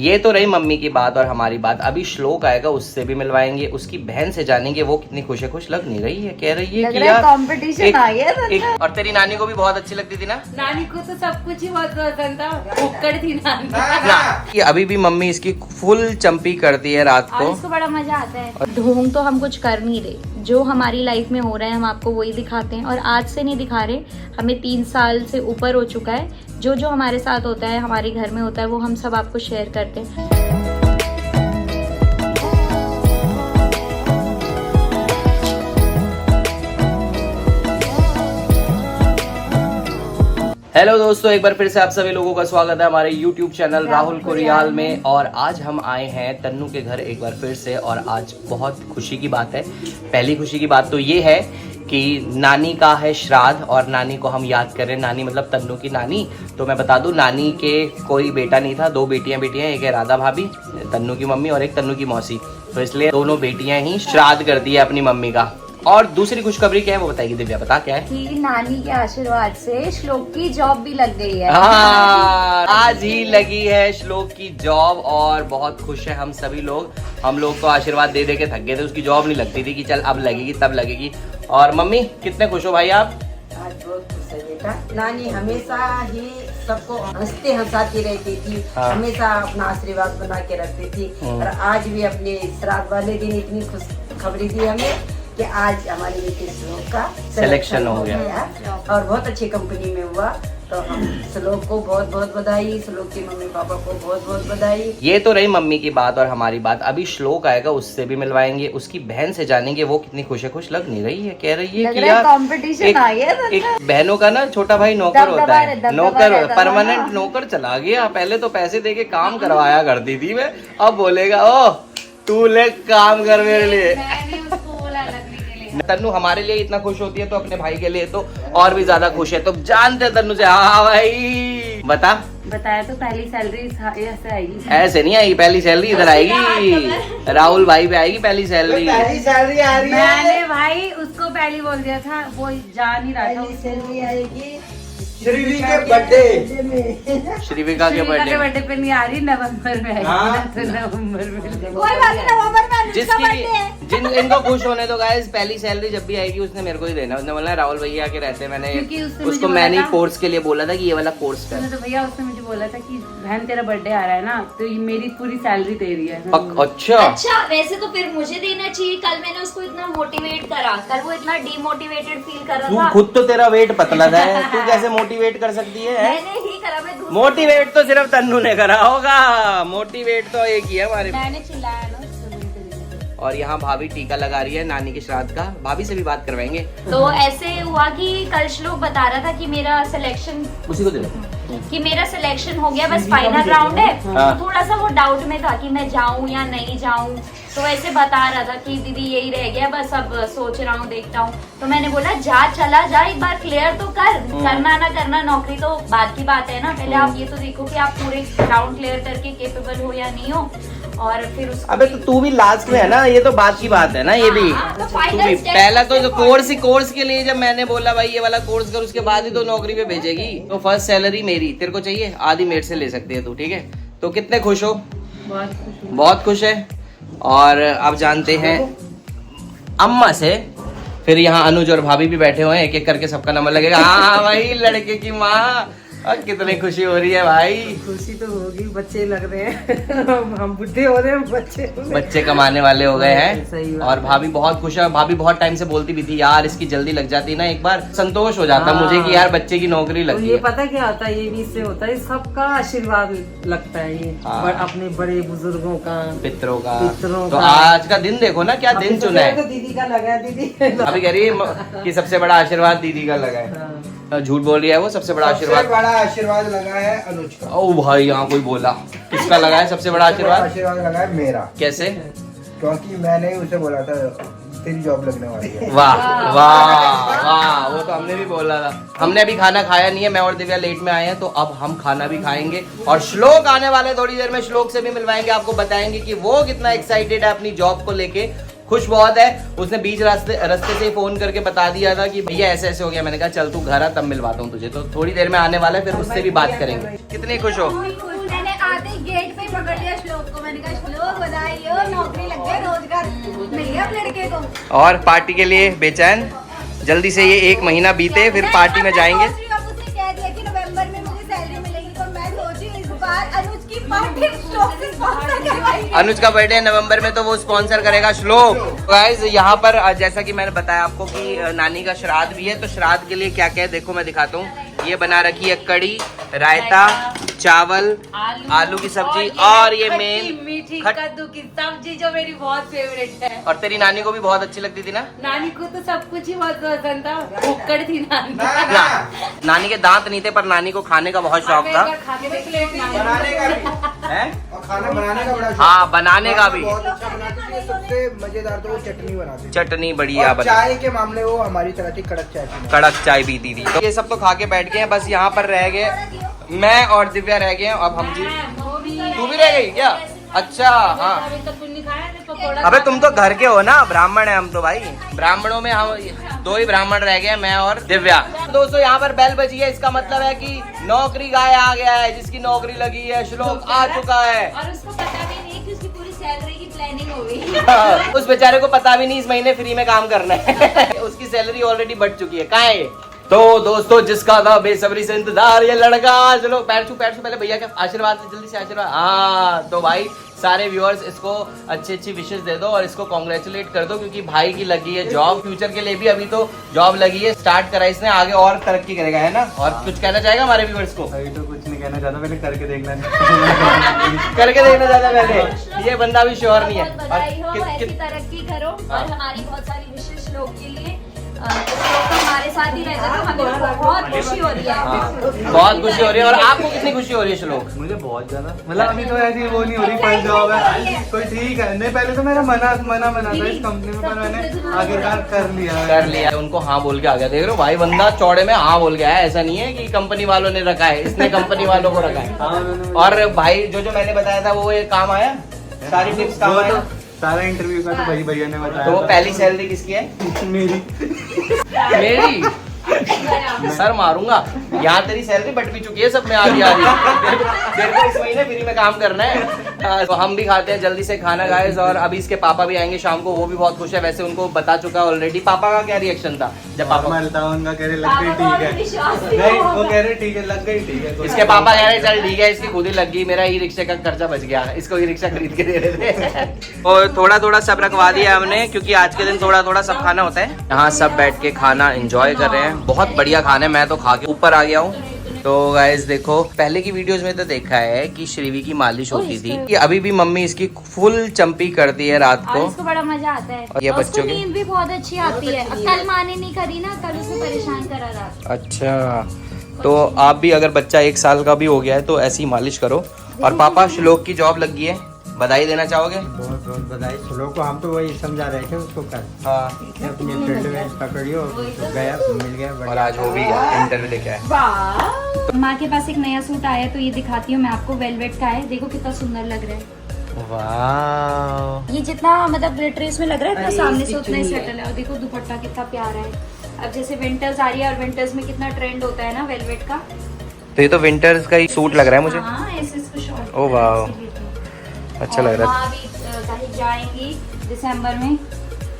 ये तो रही मम्मी की बात और हमारी बात। अभी श्लोक आएगा, उससे भी मिलवाएंगे, उसकी बहन से जानेंगे वो कितनी खुश है। खुश लग नहीं रही है, कह रही है कि यार कंपटीशन आ गया। और तेरी नानी को भी बहुत अच्छी लगती थी ना? नानी को तो सब कुछ ही बहुत पसंद था, उपकड़ थी नानी ना। अभी भी मम्मी इसकी फुल चंपी करती है रात को। और इसको बड़ा मजा आता है। ढोंग तो हम कुछ कर नहीं रहे, जो हमारी लाइफ में हो रहा है हम आपको वही दिखाते हैं। और आज से नहीं दिखा रहे, हमें 3 साल से ऊपर हो चुका है। जो जो हमारे साथ होता है, हमारे घर में होता है, वो हम सब आपको शेयर करते हैं। हेलो दोस्तों, एक बार फिर से आप सभी लोगों का स्वागत है हमारे YouTube चैनल राहुल कोरियाल में। और आज हम आए हैं तन्नू के घर एक बार फिर से। और आज बहुत खुशी की बात है। पहली खुशी की बात तो ये है कि नानी का है श्राद्ध और नानी को हम याद कर रहे हैं। नानी मतलब तन्नू की नानी। तो मैं बता दूं, नानी के कोई बेटा नहीं था, 2 बेटियां एक है राधा भाभी, तन्नू की मम्मी, और एक तन्नू की मौसी। तो इसलिए दोनों बेटियां ही श्राद्ध कर दी है अपनी मम्मी का। और दूसरी खुशखबरी क्या है वो बताएगी दिव्या, बता क्या है? कि नानी के आशीर्वाद से श्लोक की जॉब भी लग गई है। हाँ, आज ही लगी है श्लोक की जॉब और बहुत खुश है हम सभी लोग। हम लोग तो आशीर्वाद दे दे के थक गए थे, उसकी जॉब नहीं लगती थी कि चल अब लगेगी तब लगेगी। और मम्मी कितने खुश हो भाई आप? आज बहुत खुश है बेटा। नानी हमेशा ही सबको हंसते हंसाती रहती थी। हाँ। हमेशा अपना आशीर्वाद बना के रखती थी। और आज भी अपने श्राद्ध वाले दिन इतनी खुश खबरी दी हमें कि आज हमारी बेटी श्लोक का सिलेक्शन हो गया और बहुत अच्छी कंपनी में हुआ। तो हम श्लोक को बहुत बहुत बधाई, श्लोक के मम्मी पापा को बहुत बहुत बधाई। ये तो रही मम्मी की बात और हमारी बात। अभी श्लोक आएगा, उससे भी मिलवाएंगे, उसकी बहन से जानेंगे वो कितनी खुश है। खुश लग नहीं रही है, कह रही है कि यार कंपटीशन आ गया। एक बहनों का ना छोटा भाई नौकर होता है, नौकर परमानेंट नौकर चला गया। पहले तो पैसे दे के काम करवाया करती थी मैं, अब बोलेगा ओ तू ले काम कर मेरे लिए। तन्नू हमारे लिए इतना खुश होती है तो अपने भाई के लिए तो और भी ज्यादा खुश है। तो जानते हैं तन्नू से। हाँ भाई बताया तो पहली सैलरी ऐसे आएगी। ऐसे नहीं आएगी, पहली सैलरी इधर आएगी, राहुल भाई पे आएगी पहली सैलरी। पहली सैलरी आ रही है। मैंने भाई उसको पहली बोल दिया था, वो जा नहीं रहा था। सैलरी आएगी श्रीवी के बर्थडे में। श्रीविका के बर्थडे पे नहीं आ रही, नवंबर में आएगी। तो नवंबर में कोई बात नहीं, नवंबर में जिन इनको खुश होने तो गाइस, पहली सैलरी जब भी आएगी उसने मेरे को ही देना। उसने बोला राहुल भैया के रहते, मैंने उसको मैंने कोर्स के लिए बोला था कि ये वाला कोर्स कर। तो भैया उसने मुझे बोला था कि बहन तेरा बर्थडे आ रहा है ना, तो ये मेरी पूरी सैलरी दे रही है। अच्छा वैसे तो फिर मुझे देना चाहिए। कल मैंने उसको इतना मोटिवेट करा, कल वो इतना डीमोटिवेटेड फील कर रहा था। तू खुद तो तेरा वेट पतला है, तू कैसे मोटिवेट कर सकती है? मैंने ही करा। मैं मोटिवेट तो सिर्फ तन्नू ने करा होगा, मोटिवेट तो एक ही है हमारे। मैंने चिल्लाया ना। और यहाँ भाभी टीका लगा रही है नानी के श्राद्ध का। भाभी से भी बात करवाएंगे। तो ऐसे हुआ कि कल श्लोक बता रहा था कि मेरा सिलेक्शन, उसी को दे दो। कि मेरा सिलेक्शन हो गया, बस फाइनल राउंड है। हाँ। तो थोड़ा सा वो डाउट में था कि मैं जाऊं या नहीं जाऊं। तो ऐसे बता रहा था कि दीदी यही रह गया, बस अब सोच रहा हूँ, देखता हूँ। तो मैंने बोला चला जा, एक बार क्लियर तो कर। करना ना करना नौकरी तो बात की बात है ना। पहले आप ये तो देखो कि आप पूरे राउंड क्लियर करके केपेबल हो या नहीं हो। और फिर अबे तो तू भी लास्ट में है ना, ये तो बात की बात है ना। ये भी तो तू भी पहला तो कोर्स के लिए जब मैंने बोला भाई ये वाला कोर्स कर, उसके बाद ही तो नौकरी पे भेजेगी। तो फर्स्ट सैलरी मेरी, तेरे को चाहिए आधी मेरे से ले सकती है तू, ठीक है? तो कितने खुश हो? बहुत खुश है। और अब जानते हैं अम्मा से। फिर यहाँ अनुज और भाभी भी बैठे हुए हैं, एक एक करके सबका नंबर लगेगा। हाँ भाई, लड़के की माँ। और कितनी खुशी हो रही है भाई। खुशी तो होगी, बच्चे लग रहे हैं। हम बुढ़े हो रहे हैं, बच्चे कमाने वाले हो गए सही हैं। बात और भाभी बहुत खुश है। भाभी बहुत टाइम से बोलती भी थी यार इसकी जल्दी लग जाती ना, एक बार संतोष हो जाता मुझे कि यार बच्चे की नौकरी लग ये गई। पता क्या होता है, ये भी इससे होता है, सबका आशीर्वाद लगता है ये। हाँ। अपने बड़े बुजुर्गों का, पितरों का। पितरों तो का। आज का दिन देखो ना, क्या दिन चुना है। दीदी का लगा, दीदी अभी कह रही है कि सबसे बड़ा आशीर्वाद दीदी का लगा है। झूठ बोल रही है वो। सबसे बड़ा आशीर्वाद लगा है अनुज का। ओ भाई, यहाँ कोई बोला किसका लगा है सबसे बड़ा आशीर्वाद? आशीर्वाद लगा है मेरा। कैसे? क्योंकि मैंने उसे बोला था तेरी जॉब लगने वाली है। वाह वाह वाह, वो तो हमने भी बोला था। हमने अभी खाना खाया नहीं है, मैं और दिव्या लेट में आए हैं, तो अब हम खाना भी खाएंगे। और श्लोक आने वाले थोड़ी देर में, श्लोक से भी मिलवाएंगे, आपको बताएंगे कि वो कितना एक्साइटेड है अपनी जॉब को लेके। खुश बहुत है। उसने बीच रास्ते से ही फोन करके बता दिया था कि भैया ऐसे ऐसे हो गया। मैंने कहा चल तू घर आ, तब मिलवाता हूँ तुझे। तो थोड़ी देर में आने वाला है, फिर उससे भी बात करेंगे। कितने खुश हो? मैंने आज आते ही गेट पे ही पकड़ लिया श्लोक को। मैंने कहा श्लोक बधाई हो, नौकरी लग गई, रोजगार मिल गया अब लड़के को। और पार्टी के लिए बेचैन, जल्दी से ये 1 महीना बीते फिर पार्टी में जाएंगे। उसने कह दिया कि नवंबर में मुझे सैलरी मिलेगी, तो मैं सोची इस बार अनुज की पार्टी श्लोक से स्पॉन्सर करवाएंगे। अनुज का बर्थडे नवंबर में, तो वो स्पॉन्सर करेगा श्लोक। गाइस यहाँ पर जैसा कि मैंने बताया आपको कि नानी का श्राद्ध भी है, तो श्राद्ध के लिए क्या क्या है देखो मैं दिखाता हूँ। ये बना रखी है कड़ी, रायता, चावल, आलू की सब्जी और ये मेन मीठी कद्दू की सब्जी जो मेरी बहुत फेवरेट है। और तेरी नानी को भी बहुत अच्छी लगती थी ना? नानी को तो सब कुछ ही बहुत पसंद था, भुक्कड़ थी नानी। नानी के दांत नहीं थे पर नानी को खाने का बहुत शौक था। खा के देख ले बनाने का भी है? और खाना बनाने का बड़ा शौक। हाँ बनाने का भी। बहुत अच्छा बनाती थी। सबसे मजेदार तो वो चटनी बनाती थी। चटनी बढ़िया और बना। चाय के मामले वो हमारी तरह थी, कड़क चाय थी। कड़क चाय पीती थी। तो ये सब तो खा के बैठ गए हैं, बस यहाँ पर रह गए मैं और दिव्या रह गए हैं। अब हम जी तू भी रह गई क्या? अच्छा हाँ। अबे तुम तो घर के हो ना, ब्राह्मण है हम तो भाई। ब्राह्मणों में हम 2 ही ब्राह्मण रह गए, मैं और दिव्या। दोस्तों यहाँ पर बेल बजी है, इसका मतलब है कि नौकरी गाय आ गया है। जिसकी नौकरी लगी है श्लोक आ चुका है। और उसको पता भी नहीं कि उसकी पूरी सैलरी की प्लानिंग हो गई। उस बेचारे को पता भी नहीं इस महीने फ्री में काम करना है। उसकी सैलरी ऑलरेडी बढ़ चुकी है। कहाँ है ये? तो दोस्तों जिसका था बेसब्री से इंतजार, ये लड़का। चलो पैर छू पहले भैया का आशीर्वाद से, जल्दी से आशीर्वाद। हाँ तो भाई सारे व्यूअर्स इसको अच्छी विशेष दे दो और इसको कॉन्ग्रेचुलेट कर दो, क्योंकि भाई की लगी है जॉब। फ्यूचर के लिए भी अभी तो जॉब लगी है, स्टार्ट करा इसने, आगे और तरक्की करेगा, है ना? और कुछ कहना चाहेगा हमारे व्यूअर्स को? अभी तो कुछ नहीं कहना चाहता, पहले करके देखना नहीं। करके देखना चाहता पहले। ये बंदा भी श्योर नहीं है। बधाई हो, और ऐसी तरक्की करो। और हमारी बहुत सारी विशेष लोग के लिए लोग हमारे साथ ही रहते तो हमें बहुत खुशी हो रही है। बहुत खुशी हो रही है। और आपको कितनी खुशी हो रही है श्लोक? मुझे बहुत ज्यादा, मतलब अभी तो ऐसी वो नहीं हो रही, फर्स्ट जॉब है कोई ठीक है। नहीं पहले तो मेरा मना था इस कंपनी में, पर मैंने आखिरकार कर लिया। उनको हाँ बोल के आ गया। देख रहे हो भाई, बंदा चौड़े में हाँ बोल गया है। ऐसा नहीं है कि कंपनी वालों ने रखा है, इसने कंपनी वालों को रखा है। और भाई जो मैंने बताया था वो ये काम आया, सारी टिप्स काम आया। सारा इंटरव्यू का तो भाई भैया ने बताया। तो वो पहली सैलरी किसकी है? मेरी। सर मारूंगा। यहाँ तेरी सैलरी बट भी चुकी है, सब में आ रही। तेरे को इस महीने फ्री में काम करना है। तो हम भी खाते हैं जल्दी से खाना गाइस। और अभी इसके पापा भी आएंगे शाम को, वो भी बहुत खुश है। वैसे उनको बता चुका ऑलरेडी। पापा का क्या रिएक्शन था जब पापा? उनका कह रहे लग गई ठीक है, नहीं वो कह रहे ठीक है लग गई ठीक है। इसके पापा कह रहे चल ठीक है, इसकी खुद ही लग गई, मेरा ई रिक्शे का खर्चा बच गया, इसको ई रिक्शा खरीद के दे रहे थे। और थोड़ा सब रखवा दिया हमने, क्योंकि आज के दिन थोड़ा सब खाना होता है। यहाँ सब बैठ के खाना एंजॉय कर रहे हैं। बहुत बढ़िया खाना है, मैं तो खा के ऊपर आ गया हूँ। तो गाइस देखो, पहले की वीडियोस में तो देखा है कि श्रीवी की मालिश होती थी, कि अभी भी मम्मी इसकी फुल चंपी करती है रात और को। इसको बड़ा मजा आता है। और ये और बच्चों उसको की नींद भी बहुत अच्छी आती है। कल माँ ने नहीं करी ना, कल उसे परेशान करा रात। अच्छा, तो आप भी अगर बच्चा 1 साल का भी हो गया है तो ऐसी मालिश करो। और पापा श्लोक की जॉब लग गई है, बधाई देना चाहोगे? बहुत बहुत बधाई श्लोक को। हम तो वही समझा रहे थे उसको कर हाँ। अपनी फील्ड में पकड़ियो, तो गया मिल गया। और आज हो भी गया, इंटरव्यू लेके आए। माँ के पास एक नया सूट आया तो ये दिखाती हूँ मैं आपको। वेलवेट का है, देखो कितना सुंदर लग रहा है। वाह, ये जितना मतलब ग्लिटरेस में लग रहा है, इतना सामने से उतना ही सेटल है। और देखो दुपट्टा कितना प्यारा है। अब जैसे विंटर्स आ रही है और विंटर्स में कितना ट्रेंड होता है ना वेलवेट का। तो ये तो विंटर्स का ही सूट लग रहा है मुझे। हाँ, ऐसे इसको शॉर्ट। ओह वाह, अच्छा लग रहा है। अभी कहीं जाएंगी दिसंबर में,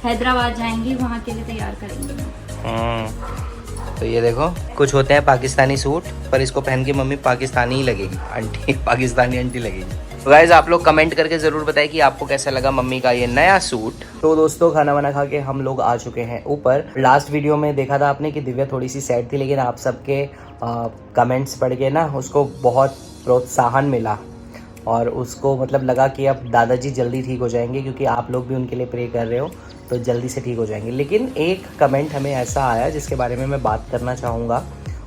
हैदराबाद जाएंगी, वहाँ के लिए तैयार करेंगे। तो ये देखो, कुछ होते हैं पाकिस्तानी सूट, पर इसको पहन के मम्मी पाकिस्तानी ही लगेगी, आंटी पाकिस्तानी आंटी लगेगी। तो गाइस आप लोग कमेंट करके जरूर बताएं कि आपको कैसा लगा मम्मी का ये नया सूट। तो दोस्तों खाना वाना खा के हम लोग आ चुके हैं ऊपर। लास्ट वीडियो में देखा था आपने कि दिव्या थोड़ी सी सैड थी, लेकिन आप सबके कमेंट्स पढ़ के ना उसको बहुत प्रोत्साहन मिला और उसको मतलब लगा कि अब दादाजी जल्दी ठीक हो जाएंगे, क्योंकि आप लोग भी उनके लिए प्रे कर रहे हो तो जल्दी से ठीक हो जाएंगे। लेकिन एक कमेंट हमें ऐसा आया जिसके बारे में मैं बात करना चाहूँगा,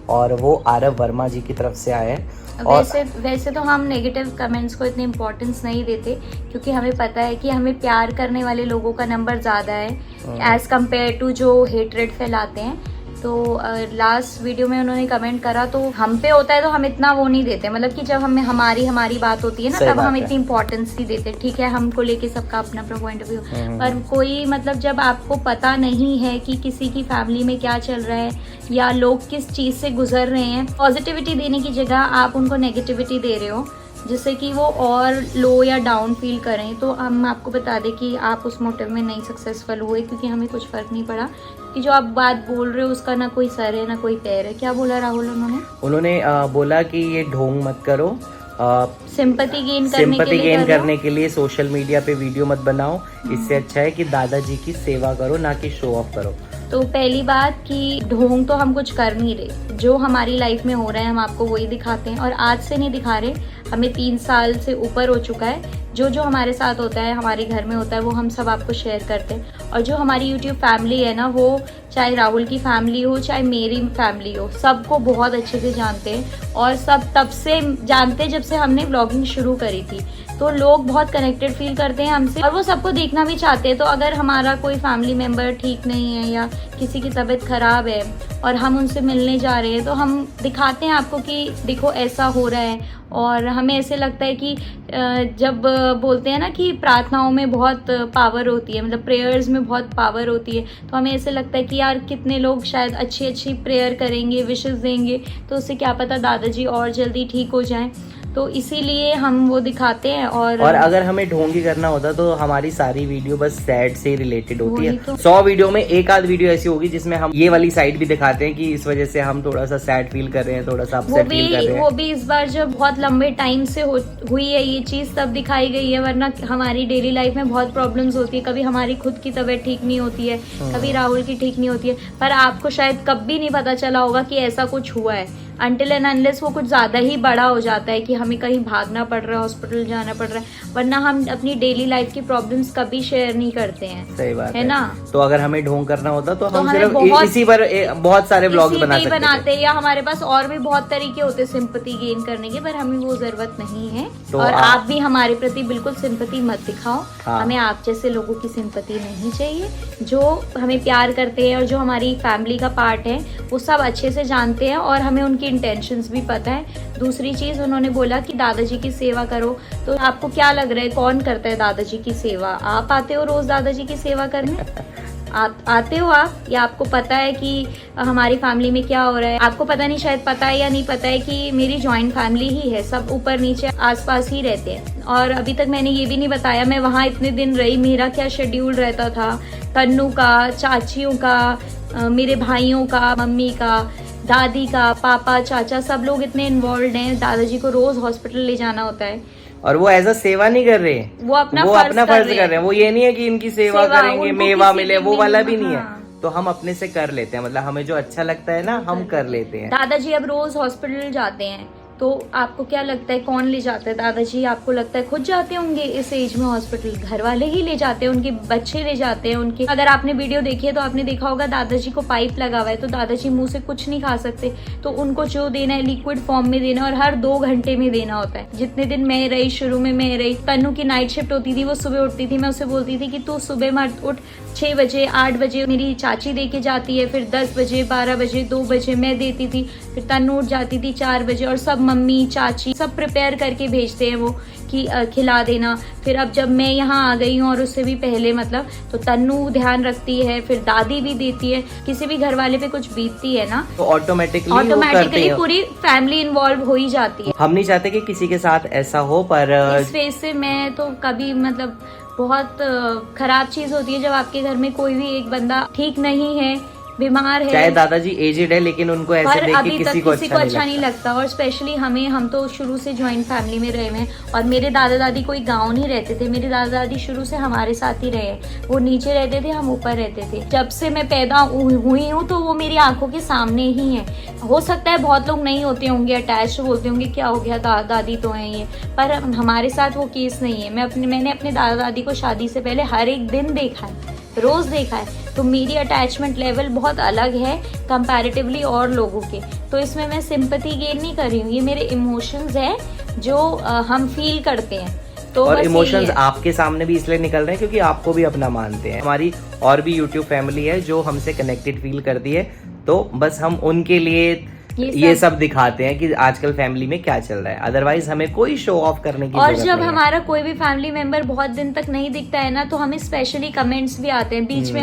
और वो आरव वर्मा जी की तरफ से आए हैं। और वैसे तो हम नेगेटिव कमेंट्स को इतनी इम्पोर्टेंस नहीं देते, क्योंकि हमें पता है कि हमें प्यार करने वाले लोगों का नंबर ज़्यादा है एज़ कम्पेयर टू जो हेट्रेड फैलाते हैं। तो लास्ट वीडियो में उन्होंने कमेंट करा, तो हम पे होता है तो हम इतना वो नहीं देते, मतलब कि जब हमें हमारी बात होती है ना, तब हम इतनी इम्पोर्टेंस नहीं देते। ठीक है, हमको लेके सबका अपना अपना पॉइंट ऑफ व्यू, पर कोई मतलब जब आपको पता नहीं है कि किसी की फैमिली में क्या चल रहा है या लोग किस चीज़ से गुजर रहे हैं, पॉजिटिविटी देने की जगह आप उनको नेगेटिविटी दे रहे हो, जिससे कि वो और लो या डाउन फील करें। तो हम आपको बता दें कि आप उस मोटिव में नहीं सक्सेसफुल हुए, क्योंकि हमें कुछ फ़र्क नहीं पड़ा कि जो आप बात बोल रहे हो उसका ना कोई सर है ना कोई पैर है। क्या बोला राहुल उन्होंने? बोला कि ये ढोंग मत करो, सिंपैथी गेन करने के लिए सोशल मीडिया पे वीडियो मत बनाओ, इससे अच्छा है कि दादाजी की सेवा करो, ना कि शो ऑफ करो। तो पहली बात कि ढोंग तो हम कुछ कर नहीं रहे, जो हमारी लाइफ में हो रहा है हम आपको वही दिखाते हैं, और आज से नहीं दिखा रहे, हमें 3 साल से ऊपर हो चुका है। जो जो हमारे साथ होता है, हमारे घर में होता है, वो हम सब आपको शेयर करते हैं। और जो हमारी यूट्यूब फैमिली है ना, वो चाहे राहुल की फैमिली हो चाहे मेरी फैमिली हो, सबको बहुत अच्छे से जानते हैं, और सब तब से जानते हैं जब से हमने व्लॉगिंग शुरू करी थी। तो लोग बहुत कनेक्टेड फील करते हैं हमसे, और वो सबको देखना भी चाहते हैं। तो अगर हमारा कोई फैमिली मेम्बर ठीक नहीं है या किसी की तबीयत खराब है और हम उनसे मिलने जा रहे हैं, तो हम दिखाते हैं आपको कि देखो ऐसा हो रहा है। और हमें ऐसे लगता है कि जब बोलते हैं ना कि प्रार्थनाओं में बहुत पावर होती है, मतलब प्रेयर्स में बहुत पावर होती है, तो हमें ऐसे लगता है कि यार कितने लोग शायद अच्छी अच्छी प्रेयर करेंगे, विशेस देंगे, तो उससे क्या पता दादाजी और जल्दी ठीक हो जाएं। तो इसीलिए हम वो दिखाते हैं। और अगर हमें ढोंगी करना होता तो हमारी सारी वीडियो बस सैड से रिलेटेड होती है। तो 100 वीडियो में एक आध वीडियो ऐसी होगी जिसमें हम ये वाली साइड भी दिखाते हैं कि इस वजह से हम थोड़ा सा सैड फील कर रहे हैं, थोड़ा सा अपसेट फील कर रहे हैं। वो भी इस बार जब बहुत लंबे टाइम से हुई है ये चीज, तब दिखाई गई है, वरना हमारी डेली लाइफ में बहुत प्रॉब्लम्स होती है। कभी हमारी खुद की तबीयत ठीक नहीं होती है, कभी राहुल की ठीक नहीं होती है, पर आपको शायद कभी नहीं पता चला होगा कि ऐसा कुछ हुआ है, अनटिल एंड अनलेस वो कुछ ज्यादा ही बड़ा हो जाता है कि हमें कहीं भागना पड़ रहा है, हॉस्पिटल जाना पड़ रहा है, वरना हम अपनी डेली लाइफ की प्रॉब्लम्स कभी शेयर नहीं करते हैं। सही बात है ना? तो अगर हमें ढोंग करना होता तो हम हमें सिर्फ इसी पर बहुत सारे ब्लॉग बनाते हैं, या हमारे पास और भी बहुत तरीके होते सिंपैथी गेन करने के, पर हमें वो जरूरत नहीं है। तो और आप भी हमारे प्रति बिल्कुल सिंपैथी मत दिखाओ। हाँ। हमें आप जैसे लोगों की सिंपैथी नहीं चाहिए। जो हमें प्यार करते हैं और जो हमारी फैमिली का पार्ट है, वो सब अच्छे से जानते हैं, और हमें उनकी इंटेंशंस भी पता है। दूसरी चीज, उन्होंने बोला कि दादाजी की सेवा करो, तो आपको क्या लग रहा है कौन करता है दादाजी की सेवा? आप आते हो रोज दादाजी की सेवा करने? आते हो आप, या आपको पता है कि हमारी फैमिली में क्या हो रहा है? आपको पता नहीं, शायद पता है या नहीं पता है कि मेरी जॉइंट फैमिली ही है, सब ऊपर नीचे आसपास ही रहते हैं। और अभी तक मैंने ये भी नहीं बताया मैं वहाँ इतने दिन रही, मेरा क्या शेड्यूल रहता था, तन्नू का, चाचियों का, मेरे भाइयों का, मम्मी का, दादी का, पापा, चाचा, सब लोग इतने इन्वॉल्व हैं। दादाजी को रोज हॉस्पिटल ले जाना होता है, और वो एज अ सेवा नहीं कर रहे, वो अपना फर्ज कर रहे हैं। वो ये नहीं है कि इनकी सेवा करेंगे मेवा मिले, वो वाला भी नहीं है। हाँ। तो हम अपने से कर लेते हैं, मतलब हमें जो अच्छा लगता है ना, हम कर लेते हैं। दादाजी अब रोज हॉस्पिटल जाते हैं, तो आपको क्या लगता है कौन ले जाता है? दादाजी आपको लगता है खुद जाते होंगे इस एज में हॉस्पिटल? घर वाले ही ले जाते हैं, उनके बच्चे ले जाते हैं। उनके, अगर आपने वीडियो देखी है तो आपने देखा होगा दादाजी को पाइप लगा हुआ है, तो दादाजी मुंह से कुछ नहीं खा सकते, तो उनको जो देना है लिक्विड फॉर्म में देना, और हर 2 घंटे में देना होता है। जितने दिन मैं रही, शुरू में मैं रही, तन्नू की नाइट शिफ्ट होती थी, वो सुबह उठती थी, मैं उसे बोलती थी कि तू सुबह मत उठ, 6 बजे 8 बजे मेरी चाची दे के जाती है, फिर 10 बजे 12 बजे 2 बजे मैं देती थी, फिर तन्नू उठ जाती थी 4 बजे, और सब मम्मी चाची सब प्रिपेयर करके भेजते हैं वो कि खिला देना। फिर अब जब मैं यहाँ आ गई हूँ, और उससे भी पहले मतलब, तो तन्नू ध्यान रखती है, फिर दादी भी देती है। किसी भी घर वाले पे कुछ बीतती है ना, तो ऑटोमेटिकली पूरी फैमिली इन्वॉल्व हो ही जाती है। हम नहीं चाहते कि किसी के साथ ऐसा हो, पर इस फेज से मैं तो कभी, मतलब बहुत खराब चीज होती है जब आपके घर में कोई भी एक बंदा ठीक नहीं है, बीमार है, चाहे दादाजी एजेड है, लेकिन उनको ऐसे देख के किसी को अच्छा नहीं लगता। और स्पेशली हम तो शुरू से जॉइंट फैमिली में रहे हैं, और मेरे दादा दादी कोई गांव नहीं रहते थे, मेरे दादा दादी शुरू से हमारे साथ ही रहे। वो नीचे रहते थे, हम ऊपर रहते थे। जब से मैं पैदा हुई हूँ तो वो मेरी आंखों के सामने ही है। हो सकता है बहुत लोग नहीं होते होंगे अटैच, बोलते होंगे क्या हो गया, दादा दादी तो है ये, पर हमारे साथ वो केस नहीं है। मैंने अपने दादा दादी को शादी से पहले हर एक दिन देखा है, रोज देखा है, तो मेरी अटैचमेंट लेवल बहुत अलग है कंपैरेटिवली और लोगों के। तो इसमें मैं सिंपैथी गेन नहीं कर रही हूँ, ये मेरे इमोशंस है जो हम फील करते हैं। तो और इमोशंस आपके सामने भी इसलिए निकल रहे हैं क्योंकि आपको भी अपना मानते हैं। हमारी और भी यूट्यूब फैमिली है जो हमसे कनेक्टेड फील करती है, तो बस हम उनके लिए ये सब दिखाते हैं कि आजकल फैमिली में क्या चल रहा है। अदरवाइज हमें कोई शो ऑफ करने की और जब हमारा कोई भी फैमिली मेंबर बहुत दिन तक नहीं दिखता है ना, तो हमें स्पेशली कमेंट्स भी आते हैं बीच में।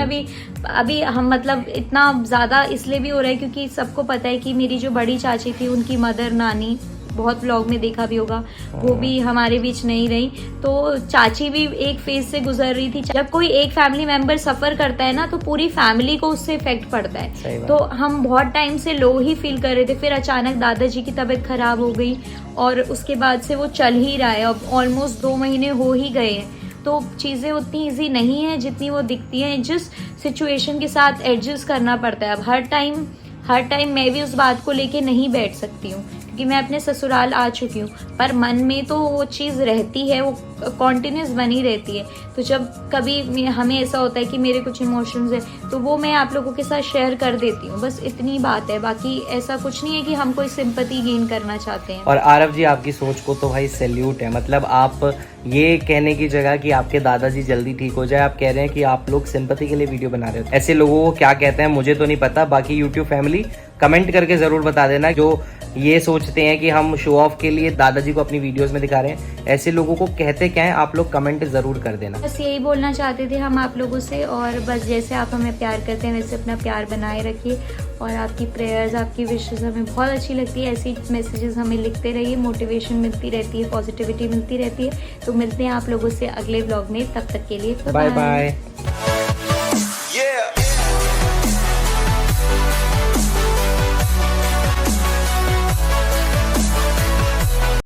अभी हम मतलब इतना ज्यादा इसलिए भी हो रहा है क्योंकि सबको पता है कि मेरी जो बड़ी चाची थी, उनकी मदर नानी बहुत व्लॉग में देखा भी होगा, वो भी हमारे बीच नहीं रही। तो चाची भी एक फेज से गुजर रही थी। जब कोई एक फैमिली मेंबर सफर करता है ना तो पूरी फैमिली को उससे इफेक्ट पड़ता सही है। बात। तो हम बहुत टाइम से लो ही फील कर रहे थे, फिर अचानक दादाजी की तबीयत खराब हो गई और उसके बाद से वो चल ही रहा है। अब ऑलमोस्ट 2 महीने हो ही गए हैं। तो चीज़ें उतनी इजी नहीं है जितनी वो दिखती हैं। जिस सिचुएशन के साथ एडजस्ट करना पड़ता है। अब हर टाइम मैं भी उस बात को लेके नहीं बैठ सकती हूँ क्योंकि मैं अपने ससुराल आ चुकी हूँ, पर मन में तो वो चीज़ रहती है, वो कॉन्टिन्यूस बनी रहती है। तो जब कभी हमें ऐसा होता है कि मेरे कुछ इमोशंस है तो वो मैं आप लोगों के साथ शेयर कर देती हूँ, बस इतनी बात है। बाकी ऐसा कुछ नहीं है कि हम कोई सिंपैथी गेन करना चाहते हैं। और आरव जी आपकी सोच को तो भाई सैल्यूट है। मतलब आप ये कहने की जगह कि आपके दादाजी जल्दी ठीक हो जाए, आप कह रहे हैं कि आप लोग सिंपैथी के लिए वीडियो बना रहे हो। ऐसे लोगों को क्या कहते हैं मुझे तो नहीं पता, बाकी यूट्यूब फैमिली कमेंट करके जरूर बता देना जो ये सोचते हैं कि हम शो ऑफ के लिए दादाजी को अपनी वीडियोस में दिखा रहे हैं। ऐसे लोगों को कहते क्या है आप लोग कमेंट जरूर कर देना। बस यही बोलना चाहते थे हम आप लोगों से, और बस जैसे आप हमें प्यार करते हैं वैसे अपना प्यार बनाए रखिए। और आपकी प्रेयर्स, आपकी विशेस हमें बहुत अच्छी लगती है। ऐसी मैसेजेस हमें लिखते रहिए, मोटिवेशन मिलती रहती है, पॉजिटिविटी मिलती रहती है। तो मिलते हैं आप लोगों से अगले व्लॉग में, तब तक के लिए बाय बाय।